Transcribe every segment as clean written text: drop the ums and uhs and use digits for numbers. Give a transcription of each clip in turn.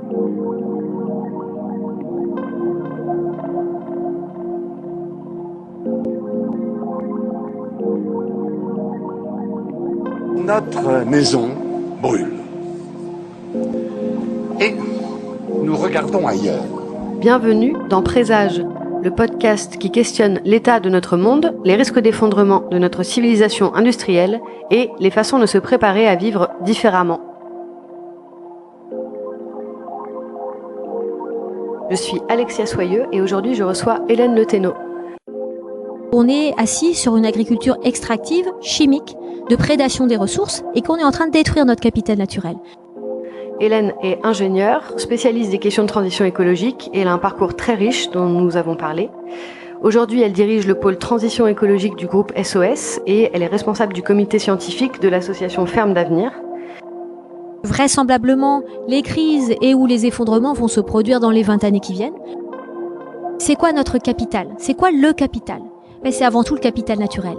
Notre maison brûle. Et nous regardons ailleurs. Bienvenue dans Présage, le podcast qui questionne l'état de notre monde, les risques d'effondrement de notre civilisation industrielle et les façons de se préparer à vivre différemment. Je suis Alexia Soyeux et aujourd'hui je reçois Hélène Le Thénault. On est assis sur une agriculture extractive, chimique, de prédation des ressources et qu'on est en train de détruire notre capital naturel. Hélène est ingénieure, spécialiste des questions de transition écologique et elle a un parcours très riche dont nous avons parlé. Aujourd'hui, elle dirige le pôle transition écologique du groupe SOS et elle est responsable du comité scientifique de l'association Ferme d'Avenir. Vraisemblablement, les crises et ou les effondrements vont se produire dans les 20 années qui viennent. C'est quoi notre capital ? C'est quoi le capital ? Mais c'est avant tout le capital naturel.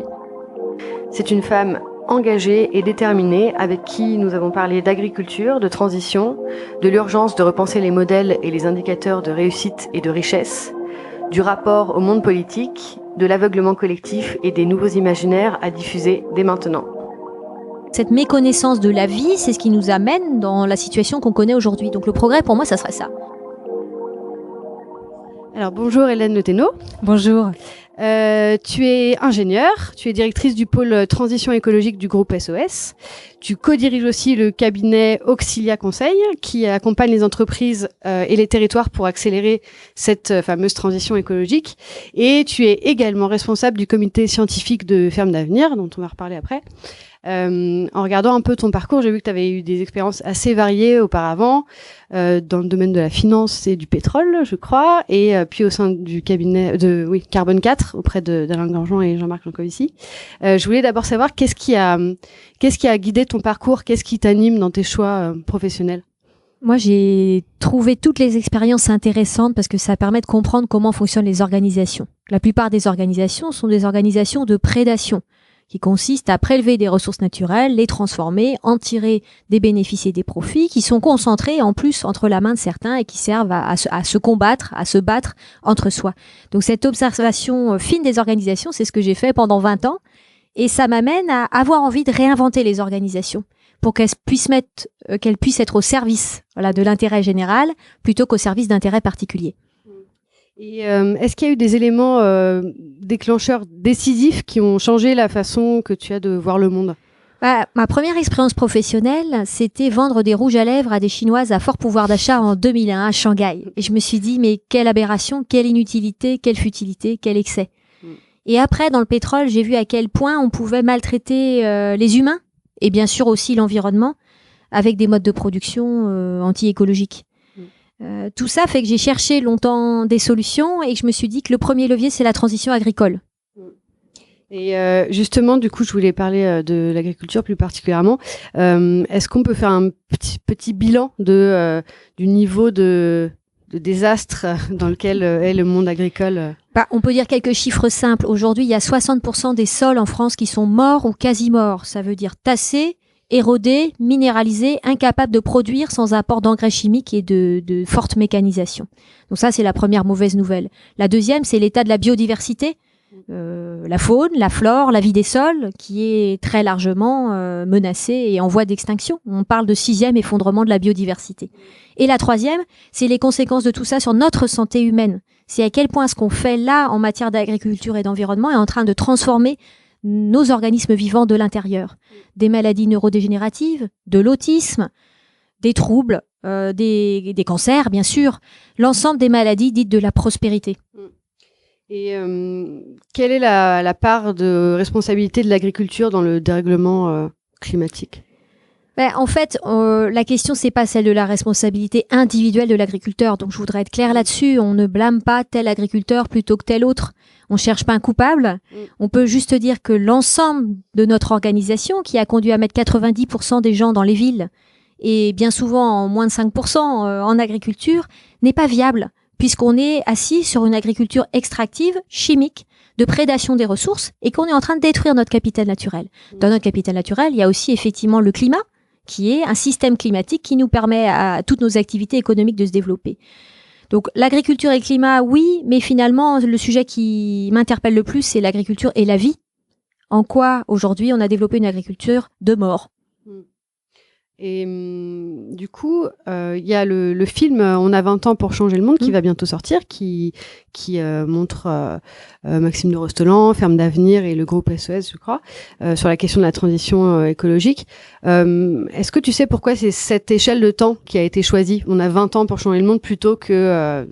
C'est une femme engagée et déterminée avec qui nous avons parlé d'agriculture, de transition, de l'urgence de repenser les modèles et les indicateurs de réussite et de richesse, du rapport au monde politique, de l'aveuglement collectif et des nouveaux imaginaires à diffuser dès maintenant. Cette méconnaissance de la vie, c'est ce qui nous amène dans la situation qu'on connaît aujourd'hui. Donc le progrès, pour moi, ça serait ça. Alors bonjour Hélène Le Thénault. Bonjour. Tu es ingénieure, tu es directrice du pôle transition écologique du groupe SOS. Tu co-diriges aussi le cabinet Auxilia Conseil qui accompagne les entreprises et les territoires pour accélérer cette fameuse transition écologique. Et tu es également responsable du comité scientifique de Ferme d'Avenir, dont on va reparler après. En regardant un peu ton parcours, j'ai vu que tu avais eu des expériences assez variées auparavant, dans le domaine de la finance et du pétrole, je crois, et puis au sein du cabinet de Carbone 4 auprès d'Alain Grandjean et Jean-Marc Jancovici. Je voulais d'abord savoir qu'est-ce qui a guidé ton parcours, qu'est-ce qui t'anime dans tes choix professionnels? Moi, j'ai trouvé toutes les expériences intéressantes parce que ça permet de comprendre comment fonctionnent les organisations. La plupart des organisations sont des organisations de prédation, qui consiste à prélever des ressources naturelles, les transformer, en tirer des bénéfices et des profits, qui sont concentrés en plus entre la main de certains et qui servent à se combattre, à se battre entre soi. Donc cette observation fine des organisations, c'est ce que j'ai fait pendant 20 ans, et ça m'amène à avoir envie de réinventer les organisations pour qu'elles puissent être au service, de l'intérêt général plutôt qu'au service d'intérêts particuliers. Et est-ce qu'il y a eu des éléments déclencheurs décisifs qui ont changé la façon que tu as de voir le monde? Ma première expérience professionnelle, c'était vendre des rouges à lèvres à des Chinoises à fort pouvoir d'achat en 2001 à Shanghai. Et je me suis dit, mais quelle aberration, quelle inutilité, quelle futilité, quel excès. Et après, dans le pétrole, j'ai vu à quel point on pouvait maltraiter les humains et bien sûr aussi l'environnement avec des modes de production anti-écologiques. Tout ça fait que j'ai cherché longtemps des solutions et que je me suis dit que le premier levier, c'est la transition agricole. Et justement, du coup, je voulais parler de l'agriculture plus particulièrement. Est-ce qu'on peut faire un petit bilan du niveau de désastre dans lequel est le monde agricole? On peut dire quelques chiffres simples. Aujourd'hui, il y a 60% des sols en France qui sont morts ou quasi morts. Ça veut dire tassés, érodés, minéralisés, incapables de produire sans apport d'engrais chimiques et de forte mécanisation. Donc ça, c'est la première mauvaise nouvelle. La deuxième, c'est l'état de la biodiversité, la faune, la flore, la vie des sols, qui est très largement menacée et en voie d'extinction. On parle de 6e effondrement de la biodiversité. Et la troisième, c'est les conséquences de tout ça sur notre santé humaine. C'est à quel point ce qu'on fait là en matière d'agriculture et d'environnement est en train de transformer nos organismes vivants de l'intérieur. Des maladies neurodégénératives, de l'autisme, des troubles, des cancers, bien sûr, l'ensemble des maladies dites de la prospérité. Et quelle est la part de responsabilité de l'agriculture dans le dérèglement climatique? En fait, la question, c'est pas celle de la responsabilité individuelle de l'agriculteur. Donc, je voudrais être claire là-dessus. On ne blâme pas tel agriculteur plutôt que tel autre. On cherche pas un coupable. On peut juste dire que l'ensemble de notre organisation, qui a conduit à mettre 90% des gens dans les villes, et bien souvent en moins de 5% en agriculture, n'est pas viable, puisqu'on est assis sur une agriculture extractive, chimique, de prédation des ressources, et qu'on est en train de détruire notre capital naturel. Dans notre capital naturel, il y a aussi effectivement le climat, qui est un système climatique qui nous permet à toutes nos activités économiques de se développer. Donc l'agriculture et le climat, oui, mais finalement, le sujet qui m'interpelle le plus, c'est l'agriculture et la vie. En quoi, aujourd'hui, on a développé une agriculture de mort? Et du coup, il y a le film On a 20 ans pour changer le monde qui va bientôt sortir, qui montre Maxime de Rostolan, Ferme d'Avenir et le groupe SOS, je crois, sur la question de la transition écologique. Est-ce que tu sais pourquoi c'est cette échelle de temps qui a été choisie? On a 20 ans pour changer le monde plutôt que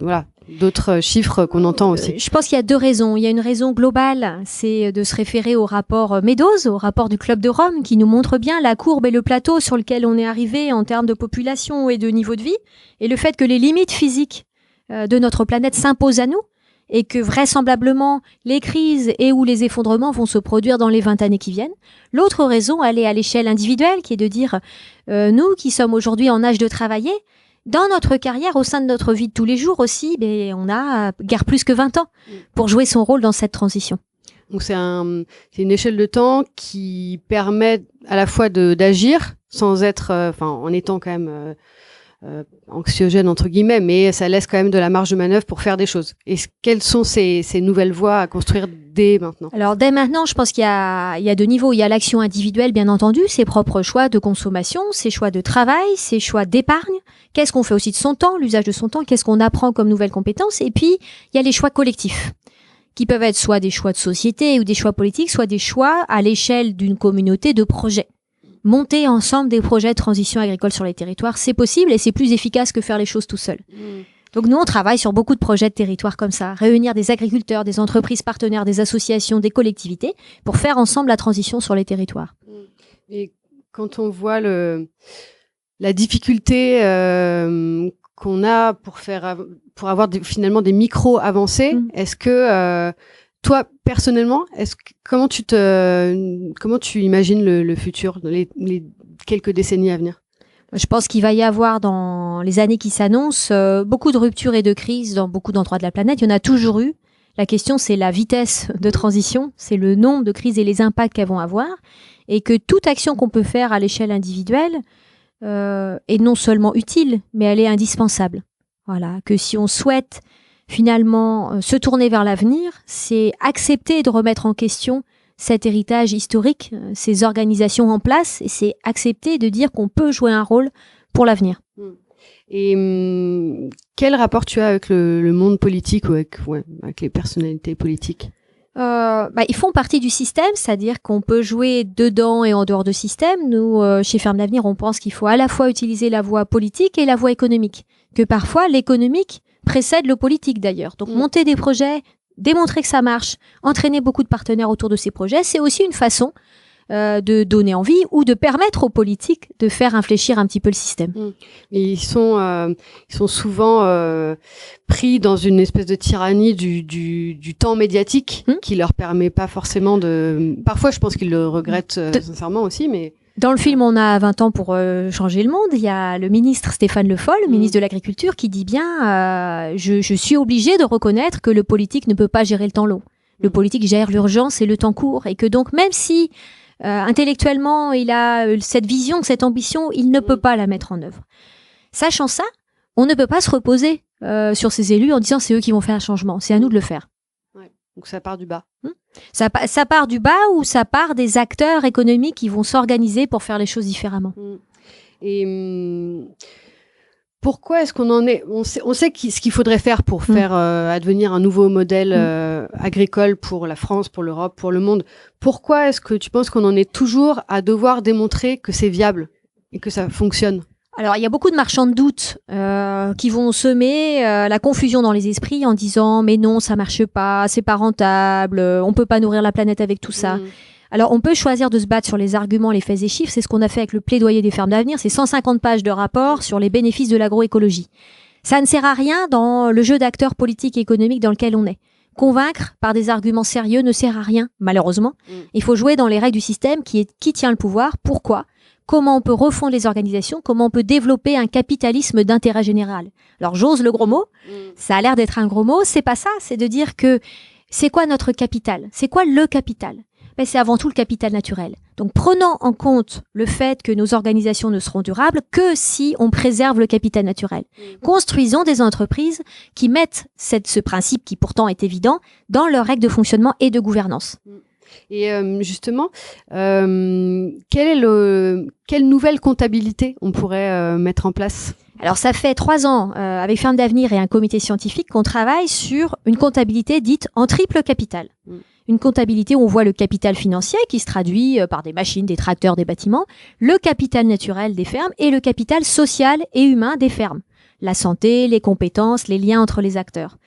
d'autres chiffres qu'on entend aussi. Je pense qu'il y a deux raisons. Il y a une raison globale, c'est de se référer au rapport Meadows, au rapport du Club de Rome, qui nous montre bien la courbe et le plateau sur lequel on est arrivé en termes de population et de niveau de vie, et le fait que les limites physiques de notre planète s'imposent à nous, et que vraisemblablement les crises et ou les effondrements vont se produire dans les 20 années qui viennent. L'autre raison, elle est à l'échelle individuelle, qui est de dire, nous qui sommes aujourd'hui en âge de travailler, dans notre carrière, au sein de notre vie de tous les jours aussi, on a guère plus que 20 ans pour jouer son rôle dans cette transition. Donc c'est une échelle de temps qui permet à la fois d'agir sans être, en étant quand même anxiogène entre guillemets, mais ça laisse quand même de la marge de manœuvre pour faire des choses. Et quelles sont ces nouvelles voies à construire dès maintenant? Alors dès maintenant, je pense qu'il y a deux niveaux. Il y a l'action individuelle, bien entendu, ses propres choix de consommation, ses choix de travail, ses choix d'épargne. Qu'est-ce qu'on fait aussi de son temps, l'usage de son temps, qu'est-ce qu'on apprend comme nouvelles compétences. Et puis, il y a les choix collectifs, qui peuvent être soit des choix de société ou des choix politiques, soit des choix à l'échelle d'une communauté de projets. Monter ensemble des projets de transition agricole sur les territoires, c'est possible et c'est plus efficace que faire les choses tout seul. Donc nous, on travaille sur beaucoup de projets de territoire comme ça, réunir des agriculteurs, des entreprises partenaires, des associations, des collectivités, pour faire ensemble la transition sur les territoires. Et quand on voit la difficulté qu'on a pour avoir finalement des micro-avancées, est-ce que toi, personnellement, comment tu imagines le futur, les quelques décennies à venir? Je pense qu'il va y avoir dans les années qui s'annoncent beaucoup de ruptures et de crises dans beaucoup d'endroits de la planète. Il y en a toujours eu. La question, c'est la vitesse de transition, c'est le nombre de crises et les impacts qu'elles vont avoir. Et que toute action qu'on peut faire à l'échelle individuelle est non seulement utile, mais elle est indispensable. Voilà, que si on souhaite finalement se tourner vers l'avenir, c'est accepter de remettre en question cet héritage historique, ces organisations en place, et c'est accepter de dire qu'on peut jouer un rôle pour l'avenir. Et quel rapport tu as avec le monde politique ou avec les personnalités politiques? Ils font partie du système, c'est-à-dire qu'on peut jouer dedans et en dehors de système. Nous, chez Ferme d'Avenir, on pense qu'il faut à la fois utiliser la voie politique et la voie économique, que parfois l'économique précède le politique d'ailleurs. Donc monter des projets, démontrer que ça marche, entraîner beaucoup de partenaires autour de ces projets, c'est aussi une façon de donner envie ou de permettre aux politiques de faire infléchir un petit peu le système. Et ils sont souvent pris dans une espèce de tyrannie du temps médiatique qui leur permet pas forcément de... Parfois, je pense qu'ils le regrettent sincèrement aussi, mais... Dans le film, on a 20 ans pour changer le monde. Il y a le ministre Stéphane Le Foll, ministre de l'Agriculture, qui dit bien je suis obligé de reconnaître que le politique ne peut pas gérer le temps long. Le politique gère l'urgence et le temps court. Et que donc, même si intellectuellement, il a cette vision, cette ambition, il ne peut pas la mettre en œuvre. Sachant ça, on ne peut pas se reposer sur ces élus en disant c'est eux qui vont faire un changement. C'est à nous de le faire. Ouais. Donc ça part du bas. Ça part du bas ou ça part des acteurs économiques qui vont s'organiser pour faire les choses différemment. Et pourquoi est-ce qu'on en est... On sait ce qu'il faudrait faire pour faire advenir un nouveau modèle agricole pour la France, pour l'Europe, pour le monde. Pourquoi est-ce que tu penses qu'on en est toujours à devoir démontrer que c'est viable et que ça fonctionne? Alors, il y a beaucoup de marchands de doute qui vont semer la confusion dans les esprits en disant « mais non, ça marche pas, c'est pas rentable, on peut pas nourrir la planète avec tout ça ». Alors, on peut choisir de se battre sur les arguments, les faits et chiffres. C'est ce qu'on a fait avec le plaidoyer des fermes d'avenir. C'est 150 pages de rapport sur les bénéfices de l'agroécologie. Ça ne sert à rien dans le jeu d'acteurs politiques et économiques dans lequel on est. Convaincre par des arguments sérieux ne sert à rien, malheureusement. Il faut jouer dans les règles du système qui tient le pouvoir, pourquoi, comment on peut refondre les organisations, comment on peut développer un capitalisme d'intérêt général. Alors, j'ose le gros mot. Ça a l'air d'être un gros mot. C'est pas ça. C'est de dire que c'est quoi notre capital? C'est quoi le capital? C'est avant tout le capital naturel. Donc, prenant en compte le fait que nos organisations ne seront durables que si on préserve le capital naturel. Construisons des entreprises qui mettent ce principe, qui pourtant est évident, dans leurs règles de fonctionnement et de gouvernance. Et justement, quelle nouvelle comptabilité on pourrait mettre en place ? Alors, ça fait 3 ans, avec Fermes d'Avenir et un comité scientifique, qu'on travaille sur une comptabilité dite en triple capital. Une comptabilité où on voit le capital financier qui se traduit par des machines, des tracteurs, des bâtiments, le capital naturel des fermes et le capital social et humain des fermes. La santé, les compétences, les liens entre les acteurs.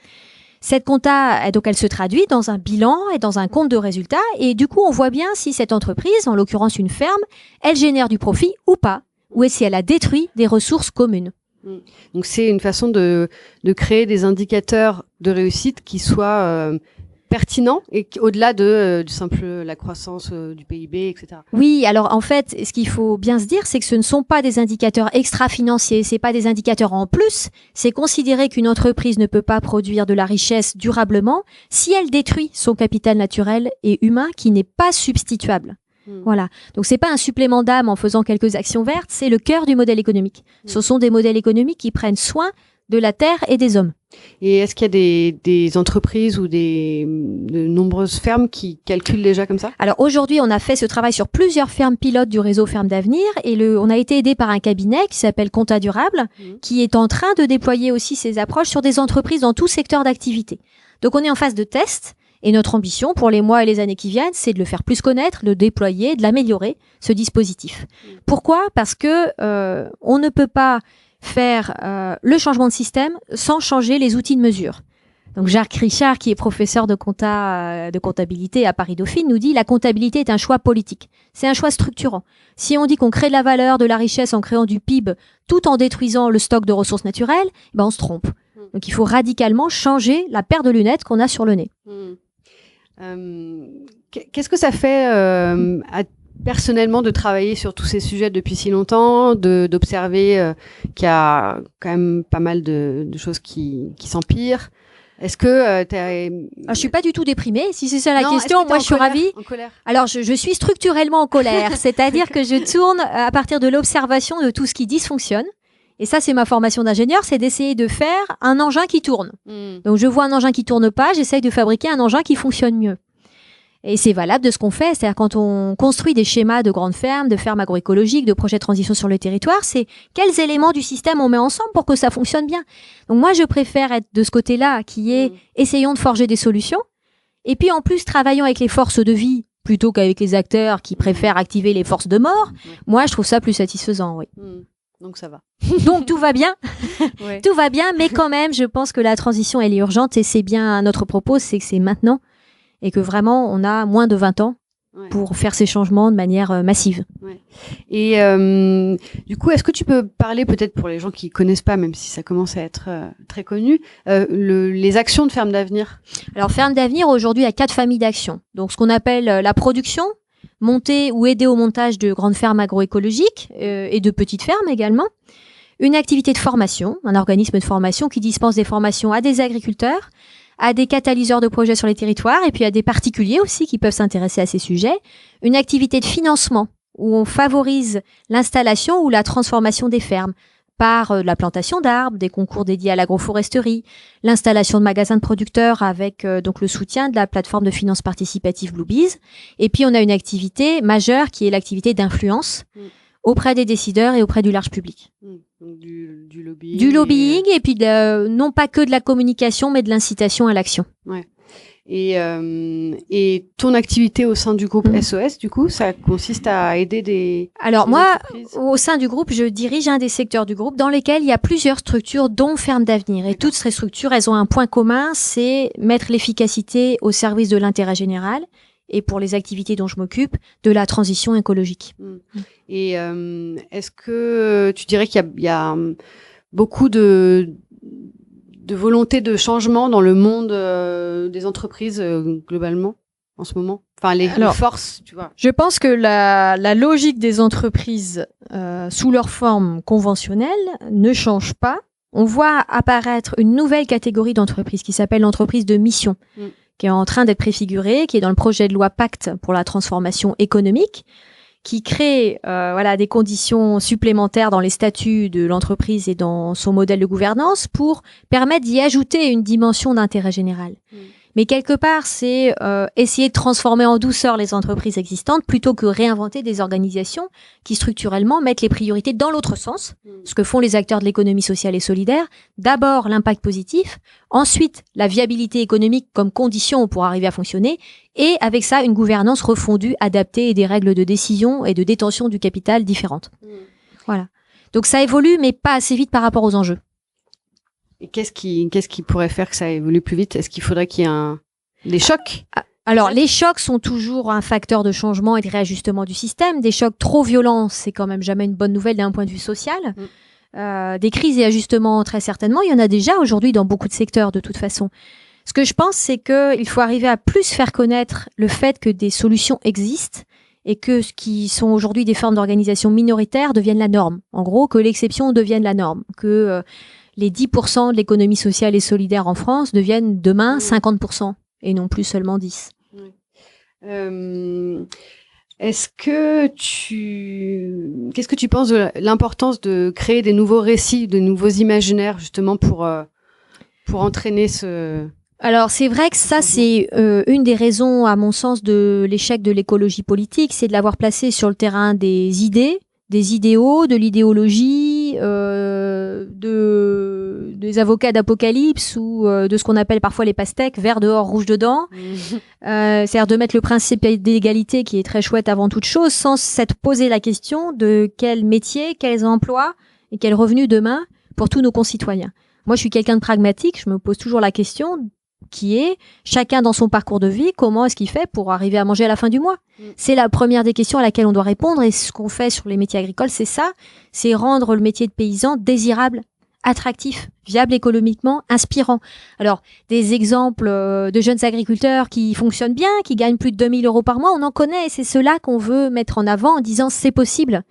Cette compta, donc, elle se traduit dans un bilan et dans un compte de résultats. Et du coup, on voit bien si cette entreprise, en l'occurrence une ferme, elle génère du profit ou pas, ou si elle a détruit des ressources communes. Donc, c'est une façon de créer des indicateurs de réussite qui soient pertinents et au-delà du simple la croissance du PIB, etc. Oui, alors en fait, ce qu'il faut bien se dire, c'est que ce ne sont pas des indicateurs extra-financiers, c'est pas des indicateurs en plus, c'est considérer qu'une entreprise ne peut pas produire de la richesse durablement si elle détruit son capital naturel et humain qui n'est pas substituable. Voilà. Donc c'est pas un supplément d'âme en faisant quelques actions vertes, c'est le cœur du modèle économique. Ce sont des modèles économiques qui prennent soin de la terre et des hommes. Et est-ce qu'il y a des entreprises ou de nombreuses fermes qui calculent déjà comme ça ? Alors aujourd'hui, on a fait ce travail sur plusieurs fermes pilotes du réseau Fermes d'Avenir et on a été aidé par un cabinet qui s'appelle Compta Durable, qui est en train de déployer aussi ces approches sur des entreprises dans tout secteur d'activité. Donc on est en phase de test. Et notre ambition pour les mois et les années qui viennent, c'est de le faire plus connaître, de le déployer, de l'améliorer, ce dispositif. Pourquoi ? Parce que on ne peut pas faire le changement de système sans changer les outils de mesure. Donc Jacques Richard, qui est professeur de comptabilité à Paris-Dauphine, nous dit « La comptabilité est un choix politique. C'est un choix structurant. Si on dit qu'on crée de la valeur, de la richesse en créant du PIB tout en détruisant le stock de ressources naturelles, ben on se trompe. Donc il faut radicalement changer la paire de lunettes qu'on a sur le nez. » Qu'est-ce que ça fait personnellement de travailler sur tous ces sujets depuis si longtemps, d'observer qu'il y a quand même pas mal de choses qui s'empirent ? Est-ce que je suis pas du tout déprimée, si c'est ça la question. Moi, je suis ravie. En colère ? Alors, je suis structurellement en colère, c'est-à-dire que je tourne à partir de l'observation de tout ce qui dysfonctionne. Et ça, c'est ma formation d'ingénieur, c'est d'essayer de faire un engin qui tourne. Donc, je vois un engin qui tourne pas, j'essaye de fabriquer un engin qui fonctionne mieux. Et c'est valable de ce qu'on fait, c'est-à-dire quand on construit des schémas de grandes fermes, de fermes agroécologiques, de projets de transition sur le territoire, c'est quels éléments du système on met ensemble pour que ça fonctionne bien. Donc moi, je préfère être de ce côté-là, qui est essayons de forger des solutions, et puis en plus, travaillons avec les forces de vie, plutôt qu'avec les acteurs qui préfèrent activer les forces de mort. Moi, je trouve ça plus satisfaisant, oui. Donc ça va. Donc tout va bien. Ouais. Tout va bien, mais quand même, je pense que la transition, elle est urgente et c'est bien notre propos, c'est que c'est maintenant et que vraiment, on a moins de 20 ans pour faire ces changements de manière massive. Ouais. Et du coup, est-ce que tu peux parler peut-être pour les gens qui connaissent pas, même si ça commence à être très connu, les actions de Fermes d'Avenir ? Alors, Fermes d'Avenir, aujourd'hui, a 4 familles d'actions. Donc, ce qu'on appelle la production, monter ou aider au montage de grandes fermes agroécologiques et de petites fermes également. Une activité de formation, un organisme de formation qui dispense des formations à des agriculteurs, à des catalyseurs de projets sur les territoires et puis à des particuliers aussi qui peuvent s'intéresser à ces sujets. Une activité de financement où on favorise l'installation ou la transformation des fermes par la plantation d'arbres, des concours dédiés à l'agroforesterie, l'installation de magasins de producteurs avec donc le soutien de la plateforme de finance participative Bluebees. Et puis on a une activité majeure qui est l'activité d'influence auprès des décideurs et auprès du large public. Donc du lobbying. Du lobbying et puis non pas que de la communication mais de l'incitation à l'action. Ouais. Et ton activité au sein du groupe SOS, du coup, ça consiste à aider des entreprises. Au sein du groupe, je dirige un des secteurs du groupe dans lesquels il y a plusieurs structures, dont Fermes d'Avenir. Et toutes ces structures, elles ont un point commun, c'est mettre l'efficacité au service de l'intérêt général et pour les activités dont je m'occupe, de la transition écologique. Et est-ce que tu dirais qu'il y a beaucoup de volonté de changement dans le monde des entreprises globalement en ce moment, enfin les forces, tu vois. Je pense que la logique des entreprises sous leur forme conventionnelle ne change pas. On voit apparaître une nouvelle catégorie d'entreprise qui s'appelle l'entreprise de mission, qui est en train d'être préfigurée, qui est dans le projet de loi Pacte pour la transformation économique. qui crée des conditions supplémentaires dans les statuts de l'entreprise et dans son modèle de gouvernance pour permettre d'y ajouter une dimension d'intérêt général. Mais quelque part, c'est essayer de transformer en douceur les entreprises existantes plutôt que réinventer des organisations qui structurellement mettent les priorités dans l'autre sens, ce que font les acteurs de l'économie sociale et solidaire. D'abord, l'impact positif, ensuite, la viabilité économique comme condition pour arriver à fonctionner, et avec ça, une gouvernance refondue, adaptée et des règles de décision et de détention du capital différentes. Voilà. Donc ça évolue, mais pas assez vite par rapport aux enjeux. Et qu'est-ce qui pourrait faire que ça évolue plus vite? Est-ce qu'il faudrait qu'il y ait des chocs? Alors, les chocs sont toujours un facteur de changement et de réajustement du système. Des chocs trop violents, c'est quand même jamais une bonne nouvelle d'un point de vue social. Des crises et ajustements, très certainement. Il y en a déjà aujourd'hui dans beaucoup de secteurs, de toute façon. Ce que je pense, c'est qu'il faut arriver à plus faire connaître le fait que des solutions existent et que ce qui sont aujourd'hui des formes d'organisation minoritaires deviennent la norme. En gros, que l'exception devienne la norme. Que les 10% de l'économie sociale et solidaire en France deviennent demain 50% et non plus seulement 10%. Qu'est-ce que tu penses de l'importance de créer des nouveaux récits, de nouveaux imaginaires justement pour entraîner ce... Alors c'est vrai que ça c'est une des raisons à mon sens de l'échec de l'écologie politique, c'est de l'avoir placé sur le terrain des idées, des idéaux, de l'idéologie, des avocats d'apocalypse ou de ce qu'on appelle parfois les pastèques, vert dehors, rouge dedans. C'est-à-dire de mettre le principe d'égalité qui est très chouette avant toute chose, sans s'être posé la question de quel métier, quels emplois et quels revenus demain pour tous nos concitoyens. Moi, je suis quelqu'un de pragmatique, je me pose toujours la question qui est chacun dans son parcours de vie, comment est-ce qu'il fait pour arriver à manger à la fin du mois? C'est la première des questions à laquelle on doit répondre et ce qu'on fait sur les métiers agricoles, c'est ça, c'est rendre le métier de paysan désirable, attractif, viable économiquement, inspirant. Alors, des exemples de jeunes agriculteurs qui fonctionnent bien, qui gagnent plus de 2000 € par mois, on en connaît et c'est ceux-là qu'on veut mettre en avant en disant c'est possible.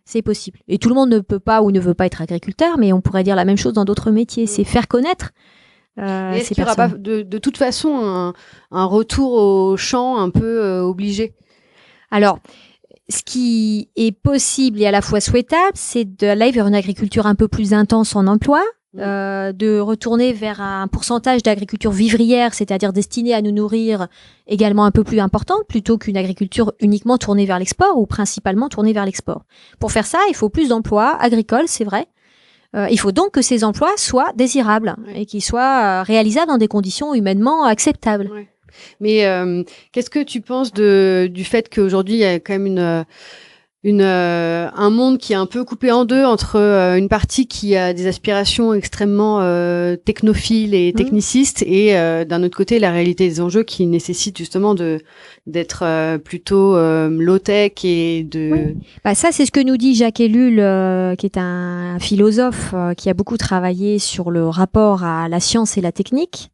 C'est possible. Et tout le monde ne peut pas ou ne veut pas être agriculteur, mais on pourrait dire la même chose dans d'autres métiers, c'est faire connaître. Est-ce qu'il n'y aura pas de toute façon un retour au champ un peu obligé? Alors, ce qui est possible et à la fois souhaitable, c'est d'aller vers une agriculture un peu plus intense en emploi, de retourner vers un pourcentage d'agriculture vivrière, c'est-à-dire destinée à nous nourrir également un peu plus importante, plutôt qu'une agriculture uniquement tournée vers l'export ou principalement tournée vers l'export. Pour faire ça, il faut plus d'emplois agricoles, c'est vrai. Il faut donc que ces emplois soient désirables et qu'ils soient réalisables dans des conditions humainement acceptables. Ouais. Mais qu'est-ce que tu penses du fait qu'aujourd'hui il y a quand même un monde qui est un peu coupé en deux entre une partie qui a des aspirations extrêmement technophiles et technicistes et d'un autre côté la réalité des enjeux qui nécessitent justement d'être plutôt low-tech et de... Oui. Bah ça, c'est ce que nous dit Jacques Ellul, qui est un philosophe qui a beaucoup travaillé sur le rapport à la science et la technique.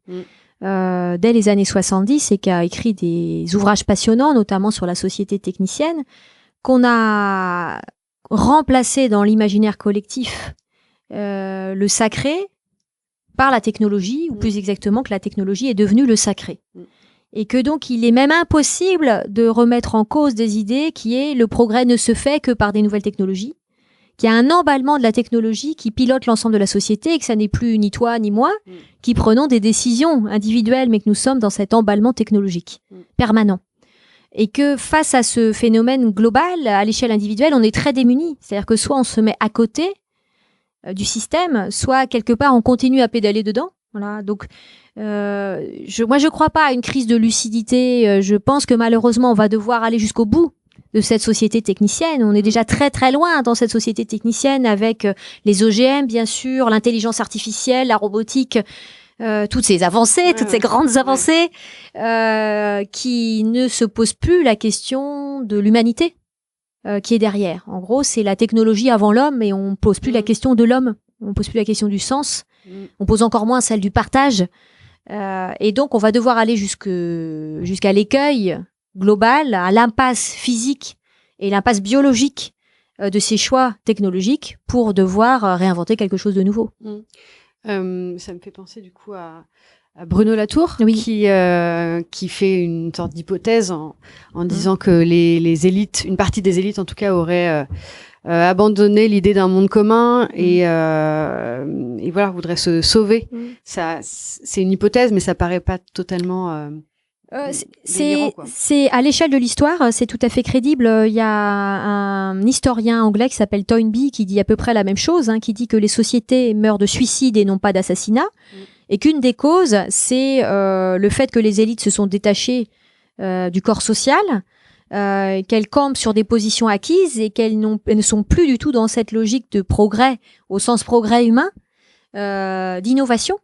Dès les années 70 et qui a écrit des ouvrages passionnants, notamment sur la société technicienne, qu'on a remplacé dans l'imaginaire collectif le sacré par la technologie, ou plus exactement que la technologie est devenue le sacré. Et que donc il est même impossible de remettre en cause des idées qui est le progrès ne se fait que par des nouvelles technologies, qu'il y a un emballement de la technologie qui pilote l'ensemble de la société et que ça n'est plus ni toi ni moi qui prenons des décisions individuelles, mais que nous sommes dans cet emballement technologique permanent. Et que face à ce phénomène global, à l'échelle individuelle, on est très démunis. C'est-à-dire que soit on se met à côté du système, soit quelque part on continue à pédaler dedans. Voilà. Donc, moi je crois pas à une crise de lucidité. Je pense que malheureusement on va devoir aller jusqu'au bout de cette société technicienne. On est déjà très très loin dans cette société technicienne avec les OGM bien sûr, l'intelligence artificielle, la robotique, toutes ces avancées, toutes ces grandes avancées qui ne se posent plus la question de l'humanité qui est derrière. En gros, c'est la technologie avant l'homme et on pose plus la question de l'homme, on pose plus la question du sens, on pose encore moins celle du partage. Et donc on va devoir aller jusqu'à l'écueil global, à l'impasse physique et l'impasse biologique de ces choix technologiques pour devoir réinventer quelque chose de nouveau. Ça me fait penser du coup à Bruno Latour, Oui. qui fait une sorte d'hypothèse en disant que les élites, une partie des élites en tout cas, auraient abandonné l'idée d'un monde commun et voilà, voudraient se sauver. Ça, c'est une hypothèse, mais ça paraît pas totalement délirant, quoi. C'est à l'échelle de l'histoire, c'est tout à fait crédible. Il y a un historien anglais qui s'appelle Toynbee qui dit à peu près la même chose, qui dit que les sociétés meurent de suicide et non pas d'assassinat. Et qu'une des causes, c'est le fait que les élites se sont détachées du corps social, qu'elles campent sur des positions acquises et qu'elles ne sont plus du tout dans cette logique de progrès, au sens progrès humain, d'innovation,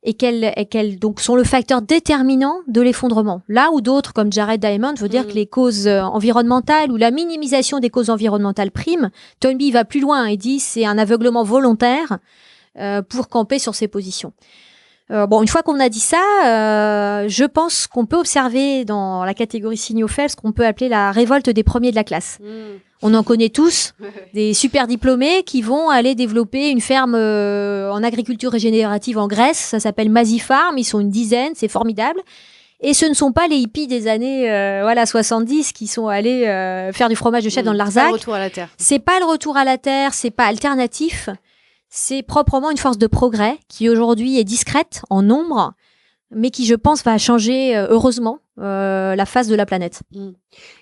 et qu'elles donc sont le facteur déterminant de l'effondrement. Là où d'autres, comme Jared Diamond, veut dire que les causes environnementales ou la minimisation des causes environnementales prime, Toynbee va plus loin et dit c'est un aveuglement volontaire pour camper sur ces positions. Une fois qu'on a dit ça, je pense qu'on peut observer dans la catégorie signaux faibles ce qu'on peut appeler la révolte des premiers de la classe. On en connaît tous, des super diplômés qui vont aller développer une ferme en agriculture régénérative en Grèce. Ça s'appelle Massey Farm, ils sont une dizaine, c'est formidable. Et ce ne sont pas les hippies des années 70 qui sont allés faire du fromage de chèvre dans le Larzac. C'est pas le retour à la terre. C'est pas le retour à la terre, c'est pas alternatif. C'est proprement une force de progrès qui aujourd'hui est discrète en nombre, mais qui, je pense, va changer heureusement la face de la planète.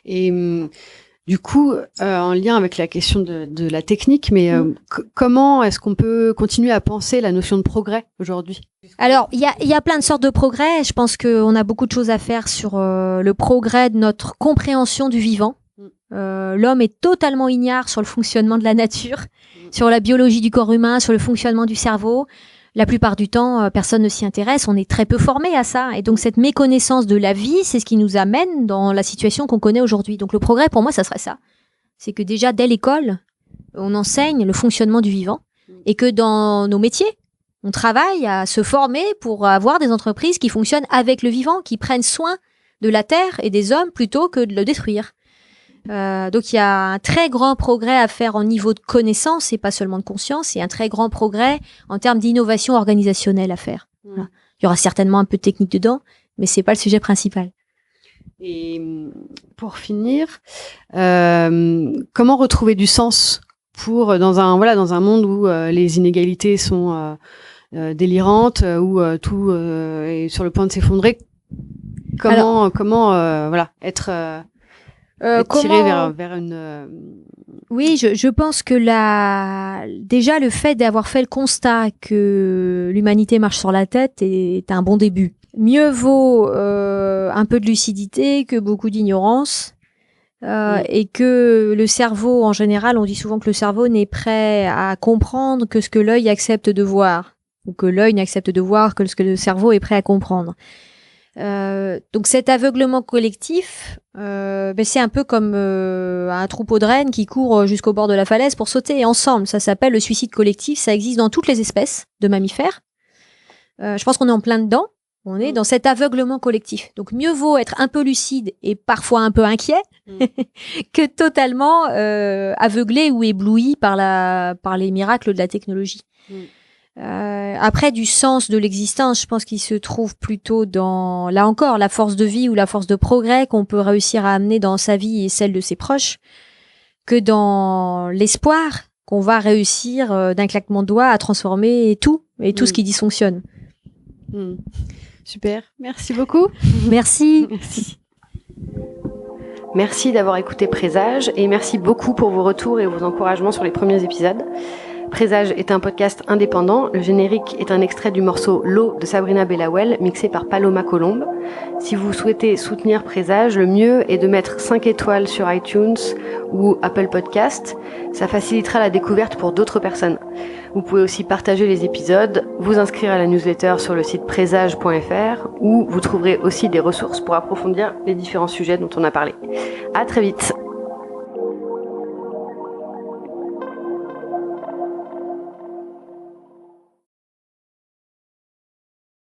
Et du coup, en lien avec la question de la technique, mais comment est-ce qu'on peut continuer à penser la notion de progrès aujourd'hui ? Alors, il y a plein de sortes de progrès. Je pense qu'on a beaucoup de choses à faire sur le progrès de notre compréhension du vivant. L'homme est totalement ignare sur le fonctionnement de la nature, sur la biologie du corps humain, sur le fonctionnement du cerveau. La plupart du temps, personne ne s'y intéresse. On est très peu formé à ça. Et donc, cette méconnaissance de la vie, c'est ce qui nous amène dans la situation qu'on connaît aujourd'hui. Donc, le progrès, pour moi, ça serait ça. C'est que déjà, dès l'école, on enseigne le fonctionnement du vivant et que dans nos métiers, on travaille à se former pour avoir des entreprises qui fonctionnent avec le vivant, qui prennent soin de la terre et des hommes plutôt que de le détruire. Donc il y a un très grand progrès à faire en niveau de connaissance et pas seulement de conscience, et un très grand progrès en termes d'innovation organisationnelle à faire. Voilà. Il y aura certainement un peu de technique dedans, mais c'est pas le sujet principal. Et pour finir, comment retrouver du sens dans un monde où les inégalités sont délirantes, où tout est sur le point de s'effondrer. Comment être tiré vers une... Oui, je pense que déjà le fait d'avoir fait le constat que l'humanité marche sur la tête est un bon début. Mieux vaut un peu de lucidité que beaucoup d'ignorance. Et que le cerveau, en général, on dit souvent que le cerveau n'est prêt à comprendre que ce que l'œil accepte de voir, ou que l'œil n'accepte de voir que ce que le cerveau est prêt à comprendre. Donc cet aveuglement collectif, c'est un peu comme un troupeau de rennes qui court jusqu'au bord de la falaise pour sauter ensemble. Ça s'appelle le suicide collectif. Ça existe dans toutes les espèces de mammifères. Je pense qu'on est en plein dedans. On est dans cet aveuglement collectif. Donc mieux vaut être un peu lucide et parfois un peu inquiet que totalement aveuglé ou ébloui par les miracles de la technologie. Après, du sens de l'existence, je pense qu'il se trouve plutôt dans, là encore, la force de vie ou la force de progrès qu'on peut réussir à amener dans sa vie et celle de ses proches, que dans l'espoir qu'on va réussir d'un claquement de doigts à transformer tout ce qui dysfonctionne. Super, merci beaucoup. Merci. Merci d'avoir écouté Présage et merci beaucoup pour vos retours et vos encouragements sur les premiers épisodes. Présage est un podcast indépendant. Le générique est un extrait du morceau L'eau de Sabrina Bellawell, mixé par Paloma Colombe. Si vous souhaitez soutenir Présage, le mieux est de mettre 5 étoiles sur iTunes ou Apple Podcast. Ça facilitera la découverte pour d'autres personnes. Vous pouvez aussi partager les épisodes, vous inscrire à la newsletter sur le site présage.fr où vous trouverez aussi des ressources pour approfondir les différents sujets dont on a parlé. À très vite.